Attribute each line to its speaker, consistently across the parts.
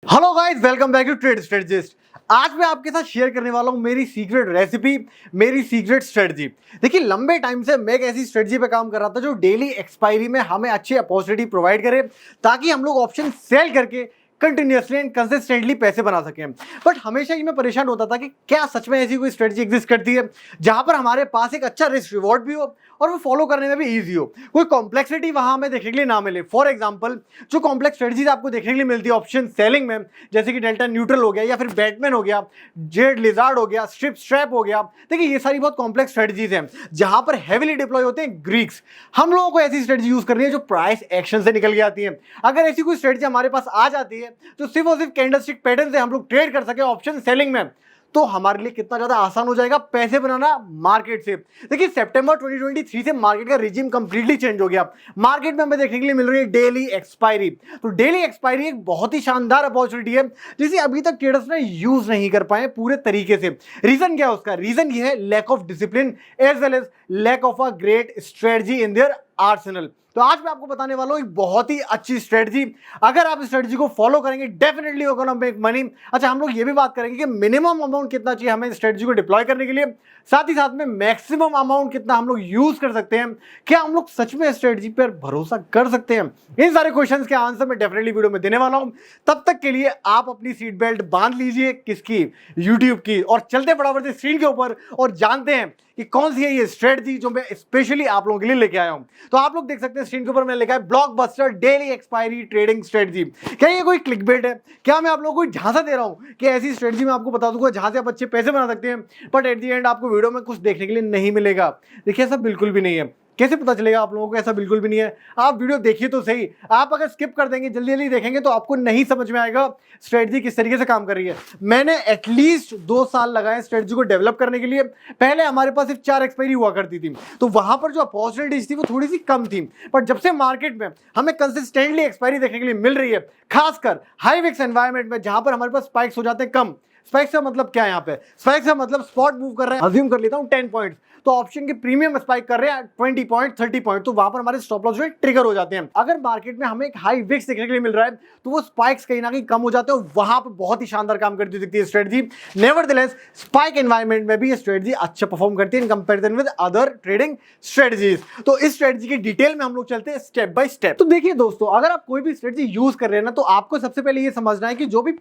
Speaker 1: Hello guys, welcome back to trade strategist. आज मैं आपके साथ शेयर करने वाला हूं मेरी सीक्रेट रेसिपी, मेरी सीक्रेट स्ट्रेटजी। देखिए, लंबे टाइम से मैं एक ऐसी स्ट्रेटजी पे काम कर रहा था जो डेली एक्सपायरी में हमें अच्छी अपॉर्चुनिटी प्रोवाइड करे ताकि हम लोग ऑप्शन सेल करके कंटिन्यूअसली एंड कंसिस्टेंटली पैसे बना सकें। बट हमेशा ही मैं परेशान होता था कि क्या सच में ऐसी कोई स्ट्रेटजी एग्जिस्ट करती है जहां पर हमारे पास एक अच्छा रिस्क रिवॉर्ड भी हो और वो फॉलो करने में भी ईजी हो, कोई कॉम्प्लेक्सिटी वहां हमें देखने के लिए ना मिले। फॉर एग्जाम्पल, जो कॉम्प्लेक्स स्ट्रेटजीज आपको देखने के लिए मिलती है ऑप्शन सेलिंग में, जैसे कि डेल्टा न्यूट्रल हो गया या फिर बैटमैन हो गया, जेड लिजार्ड हो गया, स्ट्रिप स्ट्रैप हो गया। देखिए, ये सारी बहुत कॉम्प्लेक्स स्ट्रेटजीज हैं जहां पर हेविली डिप्लॉय होते हैं ग्रीक्स। हम लोगों को ऐसी स्ट्रेटजी यूज करनी है जो प्राइस एक्शन से निकल के आती है। अगर ऐसी कोई स्ट्रेटजी हमारे पास आ जाती है तो सिर्फ और सिर्फ कैंडलस्टिक पैटर्न से हम लोग ट्रेड कर सके ऑप्शन सेलिंग में, तो हमारे लिए कितना ज्यादा आसान हो जाएगा पैसे बनाना मार्केट से। देखिए, सितंबर 2023 से मार्केट का रिजीम कंप्लीटली चेंज हो गया। मार्केट में हमें देखने के लिए मिल रही है डेली एक्सपायरी। तो डेली एक्सपायरी एक बहुत ही शानदार अपॉर्चुनिटी है जिसे अभी तक ट्रेडर्स ने यूज नहीं कर पाए पूरे तरीके से। रीजन क्या है उसका? रीजन ये है lack of discipline as well as lack of a great strategy in their arsenal. तो आज मैं आपको बताने वाला हूं एक बहुत ही अच्छी स्ट्रेटजी। अगर आप इस स्ट्रेटजी को फॉलो करेंगे definitely you gonna make money. अच्छा, हम लोग ये भी बात करेंगे कि मिनिमम अमाउंट कितना चाहिए हमें स्ट्रेटजी को डिप्लॉय करने के लिए, साथ ही साथ में मैक्सिमम अमाउंट कितना हम लोग यूज कर सकते हैं। क्या हम लोग सच में स्ट्रेटजी पर भरोसा कर सकते हैं? इन सारे क्वेश्चंस के आंसर मैं डेफिनेटली वीडियो में देने वाला हूं। तब तक के लिए आप अपनी सीट बेल्ट बांध लीजिए, किसकी? यूट्यूब की। और चलते फटाफट से स्क्रीन के ऊपर और जानते हैं कि कौन सी है ये स्ट्रेटजी जो मैं स्पेशली आप लोगों के लिए लेके आया हूं। तो आप लोग देख सकते हैं स्क्रीन के ऊपर मैंने लिखा है blockbuster daily expiry trading strategy. क्या ये कोई क्लिकबेट है? क्या मैं आप लोगों को झांसा दे रहा हूं कि ऐसी स्ट्रेटजी मैं आपको बता दूंगा जहां से आप अच्छे पैसे बना सकते हैं, बट एट द एंड आपको वीडियो में कुछ देखने के लिए नहीं मिलेगा? देखिए, ऐसा बिल्कुल भी नहीं है। कैसे पता चलेगा आप लोगों को? ऐसा बिल्कुल भी नहीं है। आप वीडियो देखिए तो सही। आप अगर स्किप कर देंगे, जल्दी जल्दी देखेंगे तो आपको नहीं समझ में आएगा स्ट्रेटजी किस तरीके से काम कर रही है। मैंने एटलीस्ट 2 साल लगाए स्ट्रेटजी को डेवलप करने के लिए। पहले हमारे पास सिर्फ 4 एक्सपायरी हुआ करती थी, तो वहां पर जो अपॉर्चुनिटीज थी वो थोड़ी सी कम थी। बट जब से मार्केट में हमें कंसिस्टेंटली एक्सपायरी देखने के लिए मिल रही है, खासकर हाई विक्स एनवायरमेंट में जहां पर हमारे पास स्पाइक्स हो जाते हैं कम। स्पाइक्स का मतलब क्या है? यहाँ पे स्पाइक्स का मतलब स्पॉट मूव कर रहे हैं, अज्यूम कर लेता हूं 10 पॉइंट्स, तो ऑप्शन के प्रीमियम स्पाइक कर रहे हैं 20 पॉइंट 30 पॉइंट, तो वहां पर हमारे स्टॉप लॉस जो है ट्रिगर हो जाते हैं। अगर मार्केट में हमें एक हाई विक्स देखने के लिए मिल रहा है तो वो स्पाइक्स कहीं ना कहीं कम हो जाते हैं, वहां पर बहुत ही शानदार काम करती दिखती है स्ट्रेटजी। नेवरदलेस स्पाइक एनवायरमेंट में भी ये स्ट्रेटजी अच्छा परफॉर्म करती है in comparison with other trading strategies. तो इस स्ट्रेटजी की डिटेल में हम लोग चलते हैं स्टेप बाय स्टेप। तो देखिए दोस्तों, अगर आप कोई भी स्ट्रेटजी यूज कर रहे हैं ना, तो आपको सबसे पहले ये समझना है कि जो भी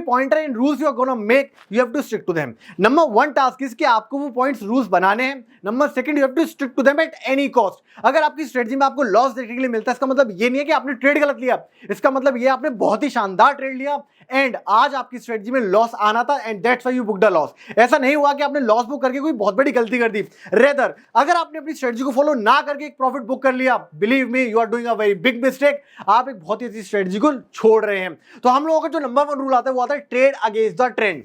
Speaker 1: pointer in rules you are gonna make, you have to stick to them. Number 1 task is कि आपको वो पॉइंट्स रूल्स बनाने हैं। Number 2, you have to stick to them at any cost. अगर आपकी स्ट्रेटजी में आपको लॉस देखने के लिए मिलता है, इसका मतलब ये नहीं है कि आपने ट्रेड गलत लिया, इसका मतलब ये आपने बहुत ही शानदार ट्रेड लिया एंड आज आपकी स्ट्रेटजी में लॉस आना था and that's why you booked a loss. ऐसा नहीं हुआ कि आपने लॉस बुक करके कोई बहुत बड़ी गलती कर दी। रेदर, अगर आपने अपनी स्ट्रेटजी को फॉलो ना करके एक प्रॉफिट बुक कर लिया, believe me you are doing a very big mistake. आप एक बहुत ही अच्छी स्ट्रेटजी को छोड़ रहे हैं। तो हम लोगों का जो नंबर 1 रूल आता है वो आता है trade against the trend.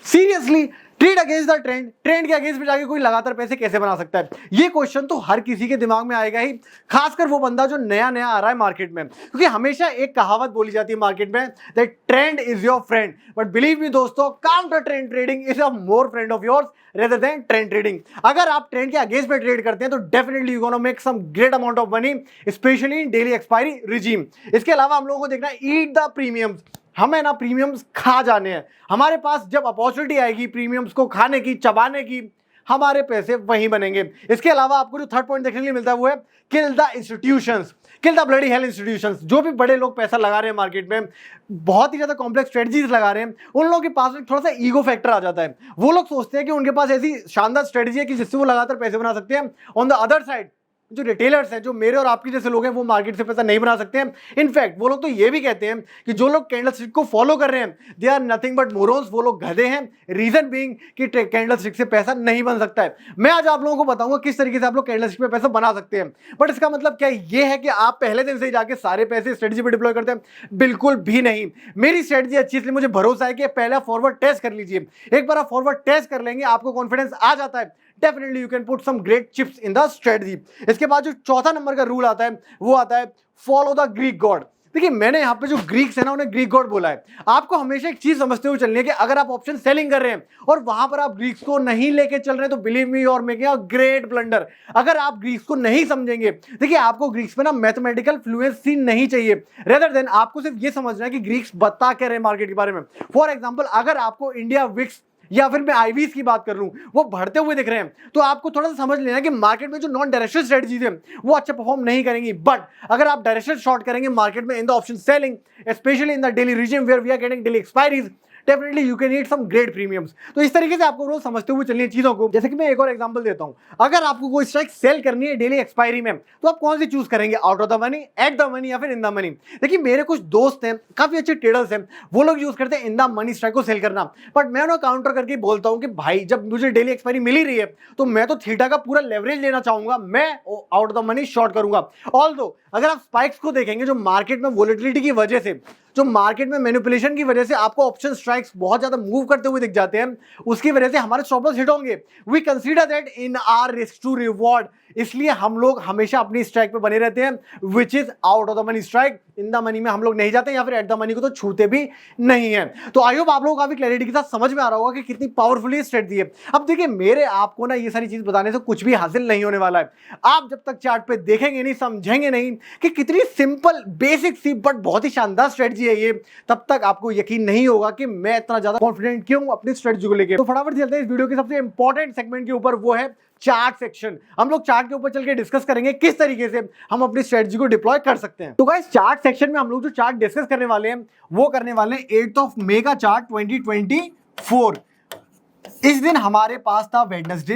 Speaker 1: Seriously, trade against the trend. Trend के अगेंस्ट में जाके कोई लगातार पैसे कैसे बना सकता है? ये क्वेश्चन तो हर किसी के दिमाग में आएगा ही, खासकर वो बंदा जो नया नया आ रहा है मार्केट में। क्योंकि हमेशा एक कहावत बोली जाती है मार्केट में, that trend is your friend, but believe me दोस्तों, counter trend trading is a more friend of yours rather than trend trading. अगर आप ट्रेंड के अगेंस्ट में ट्रेड करते हैं तो definitely you gonna make some great amount of money, especially in daily expiry regime. इसके अलावा हम लोगों को देखना है ईट द प्रीमियम्स। हमें ना प्रीमियम्स खा जाने हैं। हमारे पास जब अपॉर्चुनिटी आएगी प्रीमियम्स को खाने की, चबाने की, हमारे पैसे वहीं बनेंगे। इसके अलावा आपको जो 3rd पॉइंट देखने के लिए मिलता है वो है kill the institutions, kill the bloody hell institutions. जो भी बड़े लोग पैसा लगा रहे हैं मार्केट में, बहुत ही ज्यादा कॉम्प्लेक्स स्ट्रेटजीज लगा रहे हैं, उन लोगों के पास में थोड़ा सा ईगो फैक्टर आ जाता है। वो लोग सोचते हैं कि उनके पास ऐसी शानदार स्ट्रेटजी है कि जिससे वो लगातार पैसे बना सकते हैं। ऑन द अदर साइड, जो रिटेलर्स हैं, जो मेरे और आपके जैसे लोग हैं, वो मार्केट से पैसा नहीं बना सकते हैं। इनफैक्ट वो लोग तो ये भी कहते हैं कि जो लोग कैंडलस्टिक को फॉलो कर रहे हैं they are nothing but morons, वो लोग गधे हैं। रीजन बीइंग कि कैंडलस्टिक से पैसा नहीं बन सकता है। मैं आज आप लोगों को बताऊंगा किस तरीके से आप लोग कैंडलस्टिक पे पैसा बना सकते हैं। बट इसका मतलब क्या ये है कि आप पहले दिन से ही जाके सारे पैसे स्ट्रेटजी पे डिप्लॉय करते हैं? बिल्कुल भी नहीं। मेरी स्ट्रेटजी अच्छी, इसलिए मुझे भरोसा है कि पहले फॉरवर्ड टेस्ट कर लीजिए। एक बार आप फॉरवर्ड टेस्ट कर लेंगे, आपको कॉन्फिडेंस आ जाता है, definitely you can put some great chips in the strategy. इसके बाद जो चौथा नंबर का रूल आता है वो आता है फॉलो द ग्रीक गॉड। देखिए मैंने यहाँ पे जो ग्रीक्स है ना उन्हें ग्रीक गॉड बोला है। आपको हमेशा एक चीज समझते हुए चलनी है कि अगर आप ऑप्शन सेलिंग कर रहे हैं और वहां पर आप ग्रीक्स को नहीं लेके चल रहे हैं तो बिलीव मी और मेकिंग अ ग्रेट ब्लंडर। अगर आप ग्रीक्स को नहीं समझेंगे, देखिए आपको ग्रीक्स में ना मैथमेटिकल फ्लुएंसी नहीं चाहिए, रेदर देन आपको सिर्फ ये समझना है कि ग्रीक्स बता क्या रहे मार्केट के बारे में। फॉर एग्जाम्पल अगर आपको इंडिया विक्स या फिर मैं आईवीज की बात कर लूं वो बढ़ते हुए दिख रहे हैं तो आपको थोड़ा सा समझ लेना कि मार्केट में जो नॉन डायरेक्शनल स्ट्रेटजीज है वो अच्छा परफॉर्म नहीं करेंगी। बट अगर आप डायरेक्शनल शॉर्ट करेंगे मार्केट में in the option selling, especially in the daily regime where we are getting daily expiries, definitely you can eat some great premiums. तो इस तरीके से आपको रोज समझते हुए चलनी है चीजों को। जैसे कि मैं एक और एग्जांपल देता हूं, अगर आपको कोई स्ट्राइक सेल करनी है डेली एक्सपायरी में तो आप कौन सी चूज करेंगे, out of the money, at the money या फिर इन द मनी। देखिए मेरे कुछ दोस्त हैं, काफी अच्छे ट्रेडर्स हैं, वो लोग यूज करते हैं इन द मनी स्ट्राइक को सेल करना। बट मैं उन्हें काउंटर करके बोलता हूं कि भाई जब मुझे डेली एक्सपायरी मिल ही रही है तो मैं तो थीटा का पूरा लेवरेज लेना चाहूंगा, मैं out of the money short करूंगा। ऑल्दो अगर आप स्पाइक्स को देखेंगे जो मार्केट में वोलेटिलिटी की वजह से, जो मार्केट में मैनिपुलेशन की वजह से आपको ऑप्शन स्ट्राइक्स बहुत ज्यादा मूव करते हुए दिख जाते हैं, उसकी वजह से हमारे स्टॉप लॉस हिट होंगे। We consider that in our risk to reward, इसलिए हम लोग हमेशा अपनी स्ट्राइक पे बने रहते हैं which is out of the money strike. In the money में हम लोग नहीं जाते या फिर एट द मनी को तो छूते भी नहीं है। तो आई होप आप लोगों को काफी क्लैरिटी के साथ समझ में आ रहा होगा कि कितनी पावरफुल स्ट्रेटजी है। अब देखिए मेरे आपको ना ये सारी चीज बताने से कुछ भी हासिल नहीं होने वाला है। आप जब तक चार्ट पे देखेंगे नहीं, समझेंगे नहीं कि कितनी सिंपल बेसिक सी बट बहुत ही शानदार स्ट्रेटजी है ये, तब तक आपको यकीन नहीं होगा कि मैं इतना ज्यादा कॉन्फिडेंट क्यों अपनी स्ट्रेटजी को लेकर। तो फटाफट चलते हैं इस वीडियो के सबसे इंपॉर्टेंट सेगमेंट के ऊपर, वो है चार्ट सेक्शन। हम लोग चार्ट के ऊपर चल के डिस्कस करेंगे किस तरीके से हम अपनी स्ट्रेटजी को डिप्लॉय कर सकते हैं। तो गाइस चार्ट सेक्शन में हम लोग जो चार्ट डिस्कस करने वाले हैं वो करने वाले हैं 8 मई का चार्ट 2024। इस दिन हमारे पास था वेडनेसडे,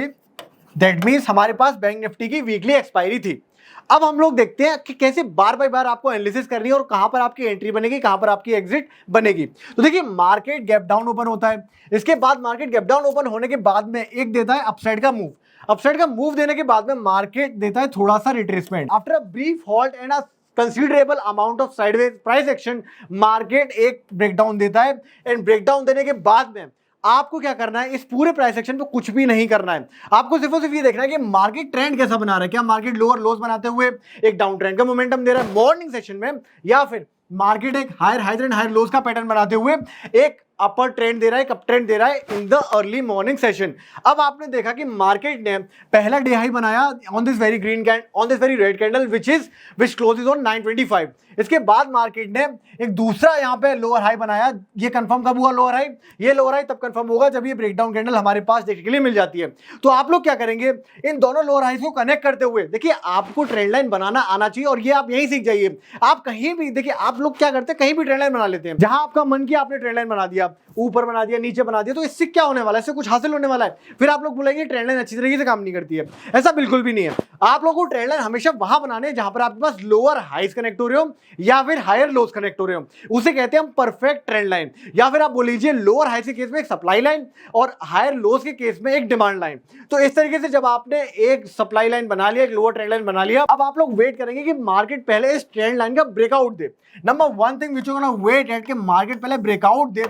Speaker 1: दैट मींस हमारे पास बैंक निफ्टी की वीकली एक्सपायरी थी। अब हम लोग देखते हैं कि कैसे बार बाय बार आपको एनालिसिस करनी है और कहां पर आपकी एंट्री बनेगी, कहां पर आपकी एग्जिट बनेगी। तो देखिए मार्केट गैप डाउन ओपन होता है, इसके बाद मार्केट गैप डाउन ओपन होने के बाद में एक देता है अपसाइड का मूव। अपसाइड का मूव देने के बाद में मार्केट देता है थोड़ा सा retracement. After a brief halt and a considerable amount of sideways price action, market एक ब्रेकडाउन देता है। एंड ब्रेकडाउन देने के बाद में आपको क्या करना है, इस पूरे प्राइस सेक्शन पे कुछ भी नहीं करना है। आपको सिर्फ और सिर्फ ये देखना है कि मार्केट ट्रेंड कैसा बना रहा है। क्या मार्केट लोअर लोज बनाते हुए एक डाउन ट्रेंड का मोमेंटम दे रहा है मॉर्निंग सेशन में, या फिर मार्केट एक higher highs and higher lows का पैटर्न बनाते हुए एक अपर ट्रेंड दे रहा है, कप ट्रेंड दे रहा है in the early morning session. अब आपने देखा कि मार्केट ने पहला डे हाई बनाया on this very green candle, on this very red candle which closes on 925। इसके बाद मार्केट ने एक दूसरा यहाँ पे लोअर हाई बनाया। ये कंफर्म कब हुआ लोअर हाई? ये लोअर हाई तब कंफर्म होगा जब ये ब्रेकडाउन कैंडल हमारे पास देखने के लिए मिल जाती है। तो आप लोग क्या करेंगे, इन दोनों लोअर हाइज को कनेक्ट करते हुए, देखिए आपको ट्रेंड लाइन बनाना आना चाहिए और ये आप यही सीख जाइए। आप कहीं भी देखिए, आप लोग क्या करते हैं, कहीं भी ट्रेंड लाइन बना लेते हैं, जहां आपका मन किया आपने ट्रेंड लाइन बना दिया, ऊपर बना दिया, नीचे बना दिया, तो इससे क्या होने वाला है, इससे कुछ हासिल होने वाला है? फिर आप लोग बोलेंगे ट्रेंड लाइन अच्छी तरीके से काम नहीं करती है। ऐसा बिल्कुल भी नहीं है। आप लोगों को ट्रेंड लाइन हमेशा वहां बनाने हैं जहां पर आपके पास लोअर हाइज कनेक्ट हो रहे हो या फिर हायर लोज कनेक्ट हो रहे हो, उसे कहते हैं हम परफेक्ट ट्रेंड लाइन। या फिर आप बोल लीजिए लोअर हाइज के केस में एक सप्लाई लाइन और हायर लोज के केस में एक डिमांड लाइन। तो इस तरीके से जब आपने एक सप्लाई लाइन बना लिया, एक लोअर ट्रेंड लाइन बना लिया, अब आप लोग वेट करेंगे कि मार्केट पहले इस ट्रेंड लाइन का ब्रेकआउट दे। Number one thing which you gonna wait at कि मार्केट पहले ब्रेकआउट दे।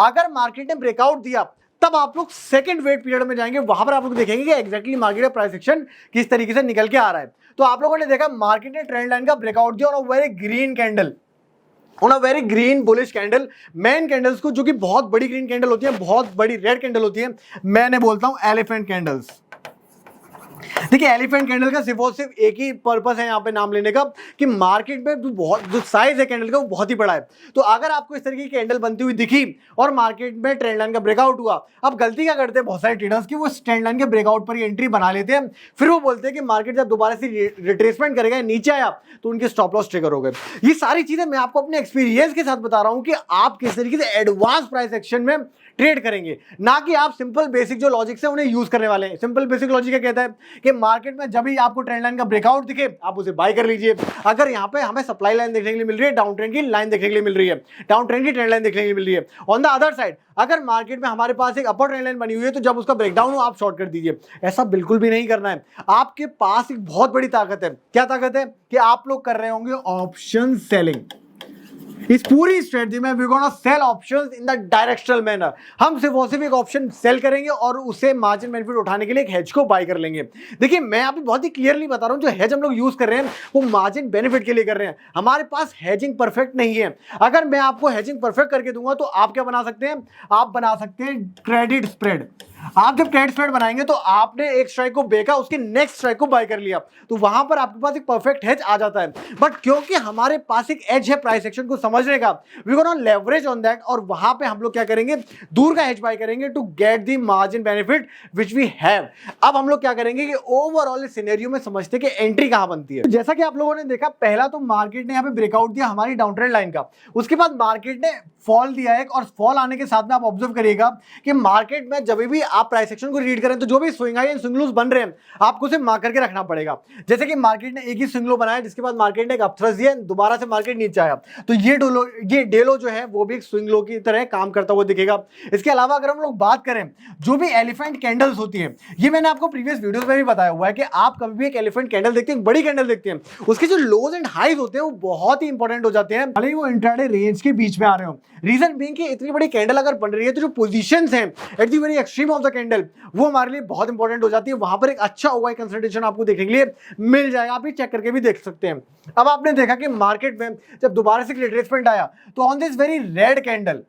Speaker 1: अगर मार्केट ने ब्रेकआउट दिया तब आप लोग सेकंड वेट पीरियड में जाएंगे, वहां पर आप लोग देखेंगे कि एग्जैक्टली मार्केट का प्राइस एक्शन किस तरीके से निकल के आ रहा है। तो आप लोगों ने देखा मार्केट ने ट्रेंड लाइन का ब्रेकआउट दिया on a very green candle, on a very green bullish candle. Main candles को, जो कि बहुत बड़ी ग्रीन कैंडल होती है, बहुत बड़ी रेड कैंडल होती है, मैंने बोलता हूं एलिफेंट कैंडल्स। देखिए एलिफेंट कैंडल का सिर्फ और सिर्फ एक ही पर्पस है यहाँ पे नाम लेने का कि मार्केट में बहुत जो साइज है कैंडल का वो बहुत ही बड़ा है। तो अगर आपको इस तरीके की कैंडल बनती हुई दिखी और मार्केट में ट्रेंड लाइन का ब्रेकआउट हुआ, अब गलती क्या करते हैं बहुत सारे ट्रेडर्स की, वो ट्रेंड लाइन के ब्रेकआउट पर ही एंट्री बना लेते हैं। फिर वो बोलते हैं कि मार्केट जब दोबारा से रिट्रेसमेंट करेगा, नीचे आया तो उनके स्टॉप लॉस ट्रिगर हो गए। ये सारी चीजें मैं आपको अपने एक्सपीरियंस के साथ बता रहा हूं कि आप किस तरीके से एडवांस प्राइस एक्शन में ट्रेड करेंगे, ना कि आप सिंपल बेसिक जो लॉजिक्स है उन्हें यूज करने वाले हैं। सिंपल बेसिक लॉजिक क्या कहता है कि मार्केट में जब भी आपको ट्रेंड लाइन का ब्रेकआउट दिखे आप उसे बाय कर लीजिए। अगर यहाँ पे हमें सप्लाई लाइन देखने के लिए मिल रही है, डाउन ट्रेंड की लाइन देखने के लिए मिल रही है, डाउन ट्रेंड की ट्रेंड लाइन देखने के लिए मिल रही है। ऑन द अदर साइड अगर मार्केट में हमारे पास एक अपर ट्रेंड लाइन बनी हुई है तो जब उसका ब्रेकडाउन हो आप शॉर्ट कर दीजिए। ऐसा बिल्कुल भी नहीं करना है। आपके पास एक बहुत बड़ी ताकत है। क्या ताकत है? कि आप लोग कर रहे होंगे ऑप्शन सेलिंग। इस पूरी स्ट्रेटजी में we gonna sell options in the directional manner. हम सिर्फ एक ऑप्शन सेल करेंगे और उसे मार्जिन बेनिफिट उठाने के लिए एक हेज को बाय कर लेंगे। देखिए मैं अभी बहुत ही क्लियरली बता रहा हूं, जो हेज हम लोग यूज कर रहे हैं वो मार्जिन बेनिफिट के लिए कर रहे हैं। हमारे पास हेजिंग परफेक्ट नहीं है। अगर मैं आपको हेजिंग परफेक्ट करके दूंगा तो आप क्या बना सकते हैं, आप बना सकते हैं क्रेडिट स्प्रेड। आप जब क्रेडिट स्प्रेड बनाएंगे तो आपने एक स्ट्राइक को बेचा, उसके नेक्स्ट स्ट्राइक को बाय कर लिया, तो वहां पर आपके पास एक परफेक्ट हेज आ जाता है। बट क्योंकि हमारे पास एक एज है प्राइस एक्शन को समझने का, we gonna leverage on that, और वहां पे हम लोग क्या करेंगे, दूर का हेज बाय करेंगे to get the margin benefit which we have. अब हम लोग क्या करेंगे कि ओवरऑल इस सिनेरियो में समझते कि एंट्री कहां बनती है। तो जैसा कि आप लोगों ने देखा, पहला तो मार्केट ने यहां पे ब्रेकआउट दिया हमारी डाउन ट्रेंड लाइन का, उसके बाद मार्केट ने फॉल दिया है, और फॉल आने के साथ में आप ऑब्जर्व करिएगा कि मार्केट में जब भी आप प्राइस एक्शन को रीड करें तो जो भी swing high and swing lows बन रहे हैं आपको उसे मार्क करके रखना पड़ेगा। जैसे कि मार्केट ने एक ही स्विंग लो बनाया, जिसके बाद मार्केट ने एक अपथ्रस्ट दिया, दोबारा से मार्केट नीचे आया, तो ये डे लो जो है वो भी एक स्विंग लो की तरह काम करता हुआ दिखेगा। इसके अलावा अगर हम लोग बात करें जो भी एलिफेंट कैंडल्स होती है, ये मैंने आपको प्रीवियस वीडियोस में भी बताया हुआ है कि आप कभी भी एक एलिफेंट कैंडल देखते हैं, बड़ी कैंडल देखते हैं, उसके जो लोज एंड हाईज होते हैं वो बहुत ही इंपॉर्टेंट हो जाते हैं, भले ही वो इंट्राडे रेंज के बीच में आ रहे हो। रीजन बीइंग कि इतनी बड़ी कैंडल अगर बन रही है तो जो पोजीशंस हैं at the very extreme of the candle वो हमारे लिए बहुत इंपॉर्टेंट हो जाती है। वहां पर एक अच्छा ओवाई कंसंट्रेशन आपको देखने के लिए मिल जाएगा, आप ये चेक करके भी देख सकते हैं। अब आपने देखा कि मार्केट में जब दोबारा से रिट्रेसमेंट आया तो on this very red candle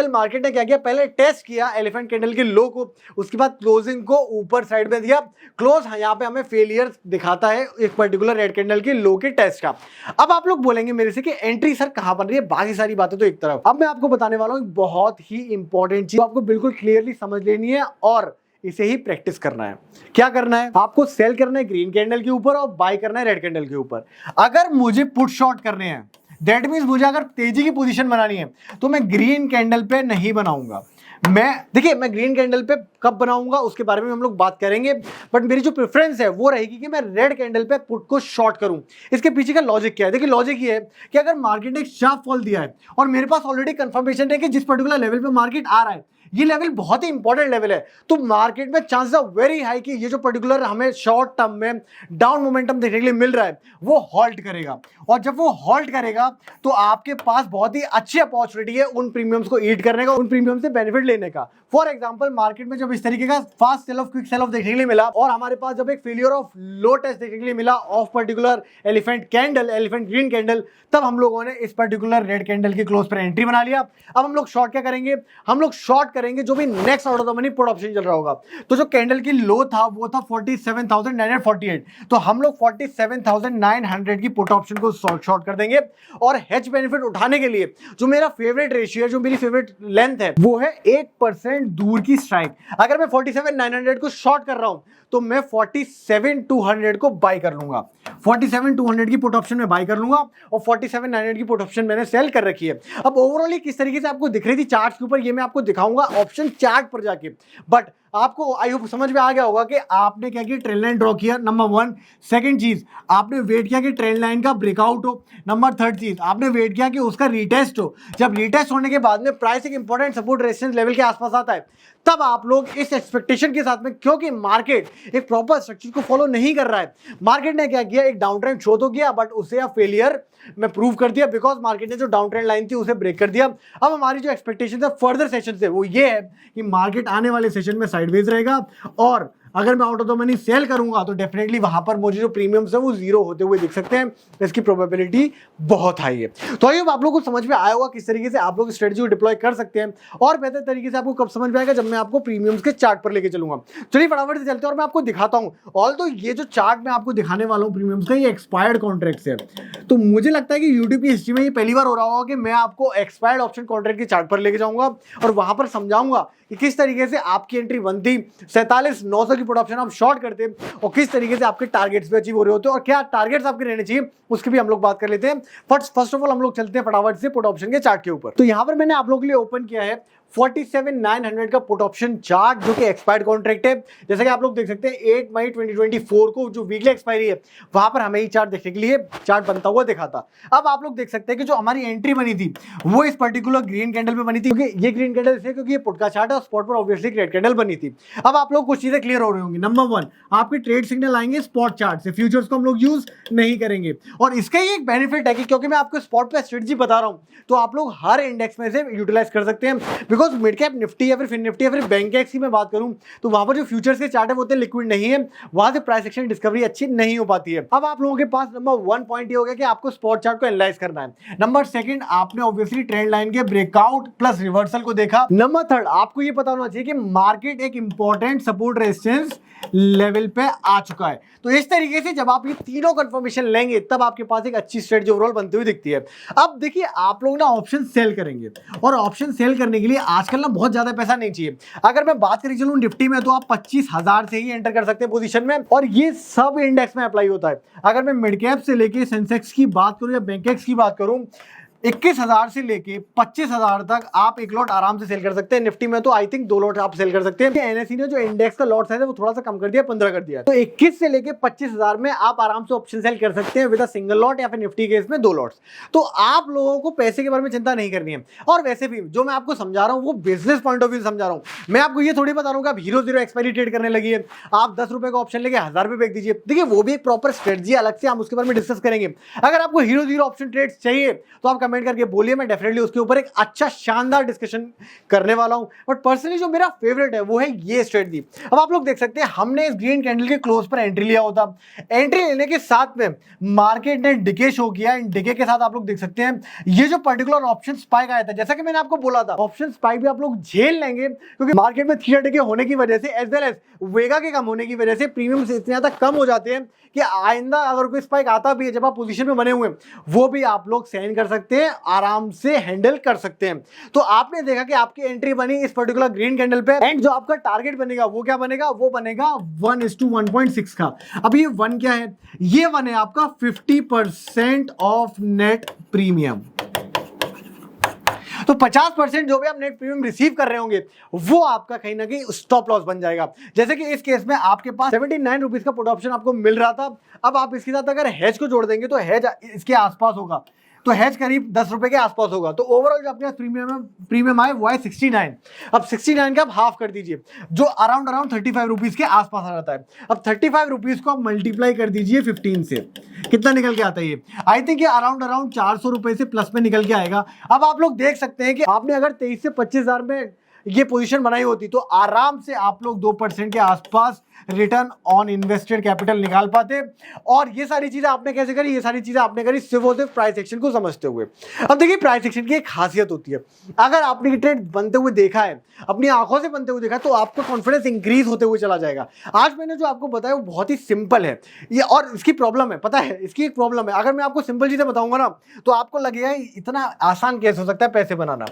Speaker 1: market ने क्या किया, पहले टेस्ट किया एलिफेंट कैंडल के लो को, उसके बाद क्लोजिंग को ऊपर साइड में दिया क्लोज। यहाँ पे हमें फेलियर दिखाता है एक पर्टिकुलर रेड कैंडल के लो के टेस्ट का। अब आप लोग बोलेंगे मेरे से कि एंट्री सर कहां बन रही है, बाकी सारी बातें तो एक तरफ। अब मैं आपको बताने वाला हूं बहुत ही इंपॉर्टेंट चीज, आपको बिल्कुल क्लियरली समझ लेनी है और इसे ही प्रैक्टिस करना है। क्या करना है, आपको सेल करना है ग्रीन कैंडल के ऊपर और बाय करना है रेड कैंडल के ऊपर। अगर मुझे पुट शॉर्ट करने हैं, दैट मीन्स मुझे अगर तेजी की पोजीशन बनानी है तो मैं ग्रीन कैंडल पे नहीं बनाऊंगा। मैं ग्रीन कैंडल पे कब बनाऊंगा उसके बारे में हम लोग बात करेंगे, बट मेरी जो प्रेफरेंस है वो रहेगी कि मैं रेड कैंडल पे पुट को शॉर्ट करूं। इसके पीछे का लॉजिक क्या है, देखिए लॉजिक ये है कि अगर मार्केट ने एक शार्प फॉल दिया है और मेरे पास ऑलरेडी कंफर्मेशन है कि जिस पर्टिकुलर लेवल पे मार्केट आ रहा है ये लेवल बहुत ही इंपॉर्टेंट लेवल है, तो मार्केट में चांसेस आर वेरी हाई कि ये जो पर्टिकुलर हमें शॉर्ट टर्म में डाउन मोमेंटम देखने के लिए मिल रहा है वो हॉल्ट करेगा, और जब वो हॉल्ट करेगा तो आपके पास बहुत ही अच्छी अपॉर्चुनिटी है उन प्रीमियम्स को ईट करने का, उन प्रीमियम से बेनिफिट लेने का। फॉर एग्जांपल मार्केट में जब इस तरीके का fast sell off quick sell off देखने के लिए मिला और हमारे पास जब एक फेलियर ऑफ लो टेस्ट देखने के लिए मिला of particular elephant green candle, तब हम लोगों ने इस पर्टिकुलर रेड कैंडल के क्लोज पर एंट्री बना लिया। अब हम लोग शॉर्ट क्या करेंगे, हम लोग शॉर्ट करेंगे जो भी next out of the money put option चल रहा होगा। तो जो कैंडल की लो था वो था 47,948, तो हम लोग 47,900 की पुट ऑप्शन को शॉर्ट कर देंगे। और हेज बेनिफिट उठाने के लिए जो मेरा फेवरेट रेशियो है, जो मेरी फेवरेट लेंथ है वो है 1% दूर की स्ट्राइक। अगर मैं 47,900 को शॉर्ट कर रहा हूं तो मैं 47,200 को बाय कर लूंगा, 47,200 की पुट ऑप्शन में बाय कर लूंगा और 47,900 की पुट ऑप्शन मैंने सेल कर रखी है। अब ओवरऑल किस तरीके से आपको दिख रही थी चार्ट के ऊपर ये मैं आपको दिखाऊंगा ऑप्शन चार्ट पर जाके, बट आपको आई होप समझ में आ गया होगा कि आपने क्या किया, ट्रेंड लाइन ड्रॉ किया, नंबर 1। सेकंड चीज आपने वेट किया कि ट्रेंड लाइन का ब्रेकआउट हो। नंबर 3 चीज आपने वेट किया कि उसका रीटेस्ट हो। जब रीटेस्ट होने के बाद में प्राइस एक इंपॉर्टेंट सपोर्ट रेजिस्टेंस लेवल के आसपास आता है तब आप लोग इस एक्सपेक्टेशन के साथ में, क्योंकि मार्केट एक प्रॉपर स्ट्रक्चर को फॉलो नहीं कर रहा है, मार्केट ने क्या किया, एक डाउन ट्रेंड शो तो किया बट उसे अब फेलियर में प्रूव कर दिया, बिकॉज मार्केट ने जो डाउन ट्रेंड लाइन थी उसे ब्रेक कर दिया। अब हमारी जो एक्सपेक्टेशन है फर्दर सेशन से वो ये है कि मार्केट आने वाले सेशन में साइडवेज रहेगा, और अगर मैं out of the money sell करूंगा तो डेफिनेटली वहां पर मुझे जो प्रीमियम्स है वो जीरो होते हुए दिख सकते हैं, इसकी प्रोबेबिलिटी बहुत हाई है। तो आइए आप लोगों को समझ में आया होगा किस तरीके से आप लोग स्ट्रेटजी को डिप्लॉय कर सकते हैं, और बेहतर तरीके से आपको कब समझ में आएगा जब मैं आपको प्रीमियम्स के चार्ट पर लेके चलूंगा। चलिए फटाफट से चलते हैं और मैं आपको दिखाता हूं। ऑल्दो ये जो चार्ट मैं आपको दिखाने वाला हूं प्रीमियम्स का, ये एक्सपायर्ड कॉन्ट्रैक्ट्स है, तो मुझे लगता है कि यूट्यूब की हिस्ट्री में ये पहली बार हो रहा होगा कि मैं आपको एक्सपायर्ड ऑप्शन कॉन्ट्रैक्ट के चार्ट पर लेके जाऊंगा और वहां पर समझाऊंगा कि किस तरीके से आपकी एंट्री बनती, 47,900 की पुट ऑप्शन आप शॉर्ट करते और किस तरीके से आपके टारगेट्स पे अचीव हो रहे होते और क्या टारगेट्स आपके रहने चाहिए उसकी भी हम लोग बात कर लेते हैं। फर्स्ट ऑफ ऑल हम लोग चलते हैं फटाफट से पुट ऑप्शन के चार्ट के ऊपर। तो यहां पर मैंने आप लोगों के लिए ओपन किया है 47,900 का पुट ऑप्शन चार्ट जो कि एक्सपायर्ड कॉन्ट्रैक्ट है। जैसे कि आप लोग देख सकते हैं 8 मई 2024 को जो वीकली एक्सपायरी है वहां पर हमें ये चार्ट देखने के लिए चार्ट बनता हुआ दिखा था। अब आप लोग देख सकते हैं कि जो हमारी एंट्री बनी थी वो इस पर्टिकुलर ग्रीन कैंडल पे बनी थी, क्योंकि ये ग्रीन कैंडल इसलिए क्योंकि ये पुट का चार्ट है और स्पॉट पर ऑब्वियसली रेड कैंडल बनी थी। अब आप लोग कुछ चीजें क्लियर हो रही होंगी। नंबर 1, आपके ट्रेड सिग्नल आएंगे स्पॉट चार्ट से, फ्यूचर्स को हम लोग यूज नहीं करेंगे। और इसका ही एक बेनिफिट है कि क्योंकि मैं आपको स्पॉट पे स्ट्रेटजी बता रहा हूं तो आप लोग हर इंडेक्स में से यूटिलाइज कर सकते हैं। बिकॉज मिड कैप निफ्टी या फिर फिन निफ्टी या फिर बैंक की मैं बात करूं तो वहां पर जो फ्यूचर्स के चार्ट है वो उतने लिक्विड नहीं है, वहां से प्राइस एक्शन डिस्कवरी अच्छी नहीं हो पाती है। अब आप लोगों के पास नंबर 1 पॉइंट ये हो गया कि आपको स्पॉट चार्ट को एनालाइज करना है। नंबर 2, आपने ऑब्वियसली ट्रेंड लाइन के ब्रेकआउट प्लस रिवर्सल को देखा। नंबर 3, आपको ये पता होना चाहिए कि मार्केट एक इंपॉर्टेंट सपोर्ट रेजिस्टेंस लेवल पे आ चुका है। तो इस तरीके से जब आप ये तीनों कंफर्मेशन लेंगे तब आपके पास एक अच्छी स्ट्रेटजी ओवरऑल बनती हुई दिखती है। अब देखिए आप लोग ना ऑप्शन सेल करेंगे और ऑप्शन सेल करने के लिए आजकल ना बहुत ज्यादा पैसा नहीं चाहिए। अगर मैं बात करी चलूं निफ्टी में तो आप 25,000 से ही एंटर कर सकते हैं पोजीशन में, और ये सब इंडेक्स में अप्लाई होता है। अगर मैं मिड कैप से लेके सेंसेक्स की बात करूं या बैंक की बात करूं 21,000 से लेके 25,000 तक आप एक लॉट आराम से सेल कर सकते हैं। निफ्टी में तो आई थिंक 2 लॉट आप सेल कर सकते हैं। एनएसई ने जो इंडेक्स का लॉट साइज है वो थोड़ा सा कम कर दिया, 15 कर दिया। तो 21 से लेके 25,000 में आप आराम से ऑप्शन सेल कर सकते हैं विद अ सिंगल लॉट या फिर निफ्टी केस में 2 लॉट्स। तो आप लोगों को पैसे के बारे में चिंता नहीं करनी है। और वैसे भी जो मैं आपको समझा रहा हूँ वो बिजनेस पॉइंट ऑफ व्यू समझा रहा हूँ। मैं आपको ये थोड़ी बता रहा हूँ कि आप 0-0 एक्सपायरी ट्रेड करने लगी है, आप 10 रुपए का ऑप्शन लेके 1000 रुपए बेच दीजिए। देखिए वो भी एक प्रॉपर स्ट्रेटजी अलग से हम उसके बारे में डिस्कस करेंगे। अगर आपको 0-0 ऑप्शन ट्रेड चाहिए तो आप कमेंट करके बोलिए, मैं डेफिनेटली उसके ऊपर एक अच्छा शानदार डिस्कशन करने वाला हूं। बट पर्सनली जो मेरा फेवरेट है वो है ये स्ट्रेटजी। अब आप लोग देख सकते हैं हमने इस ग्रीन कैंडल के क्लोज पर एंट्री लिया होता। एंट्री लेने के साथ में मार्केट ने डिके शो किया। इन डिके के साथ आप लोग देख सकते हैं ये जो पर्टिकुलर ऑप्शन स्पाइक आया था, जैसा कि मैंने आपको बोला था ऑप्शन स्पाइक भी आप लोग झेल लेंगे क्योंकि मार्केट में थीटा डिके होने की वजह से एज वेल एज वेगा के कम होने की वजह से प्रीमियम से इतने ज्यादा कम हो जाते हैं कि आइंदा अगर कोई स्पाइक आता भी है जब आप पोजीशन में बने हुए हैं वो भी आप लोग सहन कर सकते हैं, आराम से हैंडल कर सकते हैं। तो आपने देखा कि आपकी एंट्री बनी इस पर्टिकुलर ग्रीन कैंडल पे, एंड जो आपका टारगेट बनेगा वो क्या बनेगा, वो बनेगा 1:1.6 का। अब ये 1 क्या है, ये 1 है आपका 50% ऑफ नेट प्रीमियम। तो 50% जो भी आप नेट प्रीमियम रिसीव कर रहे होंगे वो आपका कहीं ना कहीं स्टॉप लॉस बन जाएगा। जैसे कि इस केस में आपके पास 79 रुपीज का पुट ऑप्शन आपको मिल रहा था। अब आप इसके साथ अगर हेज को जोड़ देंगे तो हेज इसके आसपास होगा, तो हेज करीब 10 रुपए के आसपास होगा। तो ओवरऑल जो अपने प्रीमियम आए वो है 69। अब 69 का आप हाफ कर दीजिए जो अराउंड 35 रुपीज के आसपास आ जाता है। अब 35 रुपीज को आप मल्टीप्लाई कर दीजिए 15 से, कितना निकल के आता है ये, आई थिंक ये अराउंड 400 रुपए से प्लस में निकल के आएगा। अब आप लोग देख सकते हैं कि आपने अगर 23 से 25,000 में ये पोजीशन बनाई होती तो आराम से आप लोग 2% के आसपास रिटर्न ऑन इन्वेस्टेड कैपिटल निकाल पाते। और ये सारी चीजें आपने कैसे करी, ये सारी चीजें आपने करी सिर्फ और सिर्फ प्राइस एक्शन को समझते हुए। अब देखिए प्राइस एक्शन की एक खासियत होती है, अगर आपने ट्रेड बनते हुए देखा है, अपनी आंखों से बनते हुए देखा है, तो आपको कॉन्फिडेंस इंक्रीज होते हुए चला जाएगा। आज मैंने जो आपको बताया वो बहुत ही सिंपल है ये, और इसकी प्रॉब्लम है, पता है इसकी एक प्रॉब्लम है। अगर मैं आपको सिंपल चीजें बताऊंगा ना तो आपको लगेगा इतना आसान कैसे हो सकता है पैसे बनाना।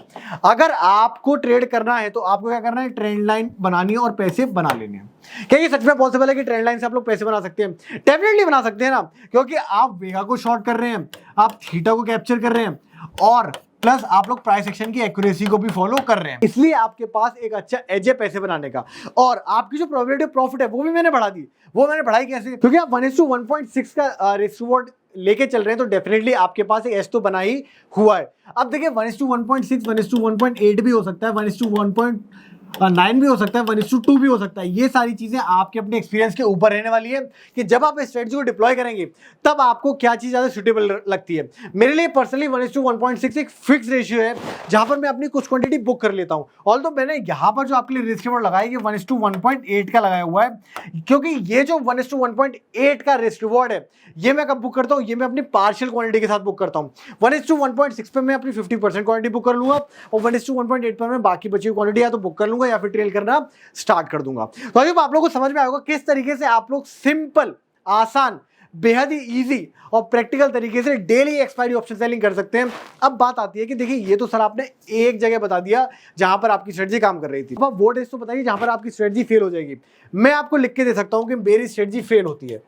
Speaker 1: अगर आपको ट्रेड करना है तो आपको क्या करना है, ट्रेंड लाइन बनानी है और पैसे बना लेने हैं। क्या ये सच में पॉसिबल है कि ट्रेंड लाइन से आप लोग पैसे बना सकते हैं? डेफिनेटली बना सकते हैं ना, क्योंकि आप वेगा को शॉर्ट कर रहे हैं, आप थीटा को कैप्चर कर रहे हैं और प्लस आप लोग प्राइस एक्शन की एक्यूरेसी को भी फॉलो कर रहे हैं। इसलिए आपके पास एक अच्छा एज है पैसे बनाने का। और आपकी जो प्रोबेबिलिटी ऑफ प्रॉफिट है वो भी मैंने बढ़ा दी। वो मैंने बढ़ाई कैसे, क्योंकि आप 1:1.6 का रिस्क रिवॉर्ड लेके चल रहे हैं तो डेफिनेटली आपके पास एक एज तो बना ही हुआ है। अब देखिए 1:1.6 1:1.8 भी हो सकता है, 1:1.9 भी हो सकता है, 1:2 भी हो सकता है। ये सारी चीजें आपके अपने एक्सपीरियंस के ऊपर रहने वाली है कि जब आप इस स्ट्रेटजी को डिप्लॉय करेंगे तब आपको क्या चीज ज्यादा सुटेबल लगती है। मेरे लिए पर्सनली 1:1.6 एक फिक्स रेशियो है जहां पर मैं अपनी कुछ क्वांटिटी बुक कर लेता हूं। ऑल तो मैंने यहां पर जो आपके लिए रिस्क रिवॉर्ड लगाया है 1:1.8 का लगाया हुआ है, क्योंकि ये जो 1:1.8 का रिस्क रिवॉर्ड है ये मैं कब बुक करता हूं, ये मैं अपनी पार्शियल क्वांटिटी के साथ बुक करता हूं। 1:1.6 पे मैं अपनी 50% क्वांटिटी बुक कर लूंगा और 1:1.8 पर मैं बाकी बची क्वांटिटी या तो बुक कर लूंगा या फिर ट्रेल करना स्टार्ट कर दूंगा। तो अभी आप लोगों को समझ में आएगा किस तरीके से आप लोग सिंपल, आसान, बेहद ही इजी और प्रैक्टिकल तरीके से डेली एक्सपायरी ऑप्शन सेलिंग कर सकते हैं। अब बात आती है कि देखिए ये तो सर आपने एक जगह बता दिया जहां पर आपकी स्ट्रेटजी काम कर रही थी, अब वो डेज तो बताइए जहां पर आपकी स्ट्रेटजी फेल हो जाएगी। मैं आपको लिख के दे सकता हूं कि मेरी स्ट्रेटजी फेल होती है।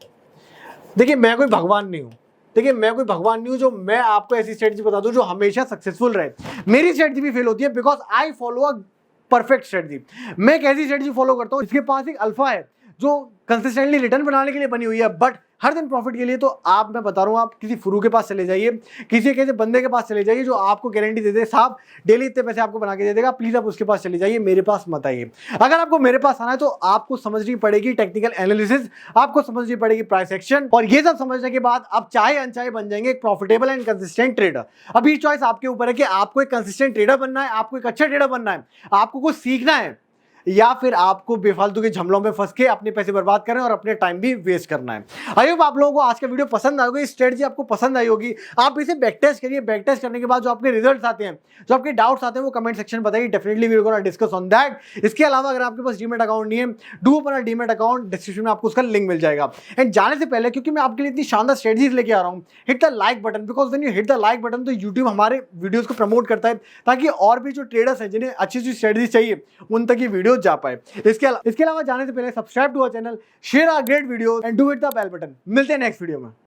Speaker 1: देखिए मैं कोई भगवान नहीं हूं, जो मैं आपको ऐसी स्ट्रेटजी बता दूं जो हमेशा सक्सेसफुल रहे। मेरी स्ट्रेटजी भी फेल होती है because I follow a perfect strategy. मैं एक ऐसी स्ट्रेटजी फॉलो करता हूँ इसके पास एक अल्फा है जो कंसिस्टेंटली रिटर्न बनाने के लिए बनी हुई है, बट हर दिन प्रॉफिट के लिए। तो आप, मैं बता रहा हूँ, आप किसी फुरू के पास चले जाइए, किसी कैसे बंदे के पास चले जाइए जो आपको गारंटी दे दे, साहब डेली इतने पैसे आपको बना के दे देगा, प्लीज आप उसके पास चले जाइए, मेरे पास मत आइए। अगर आपको मेरे पास आना है तो आपको समझनी पड़ेगी टेक्निकल एनालिसिस, आपको समझनी पड़ेगी प्राइस एक्शन, और ये सब समझने के बाद आप चाहे अनचाहे बन जाएंगे एक प्रॉफिटेबल एंड कंसिस्टेंट ट्रेडर। अभी चॉइस आपके ऊपर है कि आपको एक कंसिस्टेंट ट्रेडर बनना है, आपको एक अच्छा ट्रेडर बनना है, आपको कुछ सीखना है, या फिर आपको बेफालतू के झमलों में फंस के अपने पैसे बर्बाद करना और अपने टाइम भी वेस्ट करना है। आई होप आप लोगों को आज का वीडियो पसंद आएगा, स्ट्रेटजी आपको पसंद आई होगी। आप इसे बैक टेस्ट करिए, बैक टेस्ट करने के बाद जो आपके रिजल्ट्स आते हैं, जो आपके डाउट्स आते हैं, वो कमेंट सेक्शन में बताइए, definitely we will gonna discuss on that. इसके अलावा अगर आपके पास डीमैट अकाउंट नहीं है, do open a demat account, description में आपको उसका लिंक मिल जाएगा। एंड जाने से पहले, क्योंकि मैं आपके लिए इतनी शानदार स्ट्रेटजीज लेके आ रहा हूँ, hit the like button, because when you hit the like button तो यूट्यूब हमारे वीडियोस को प्रमोट करता है, ताकि और भी जो ट्रेडर्स हैं जिन्हें अच्छी अच्छी स्ट्रेटजीज चाहिए उन तक ये वीडियो जा पाए। इसके अलावा जाने से पहले subscribe to our channel, share our great videos and do hit the bell button. मिलते हैं नेक्स्ट वीडियो में।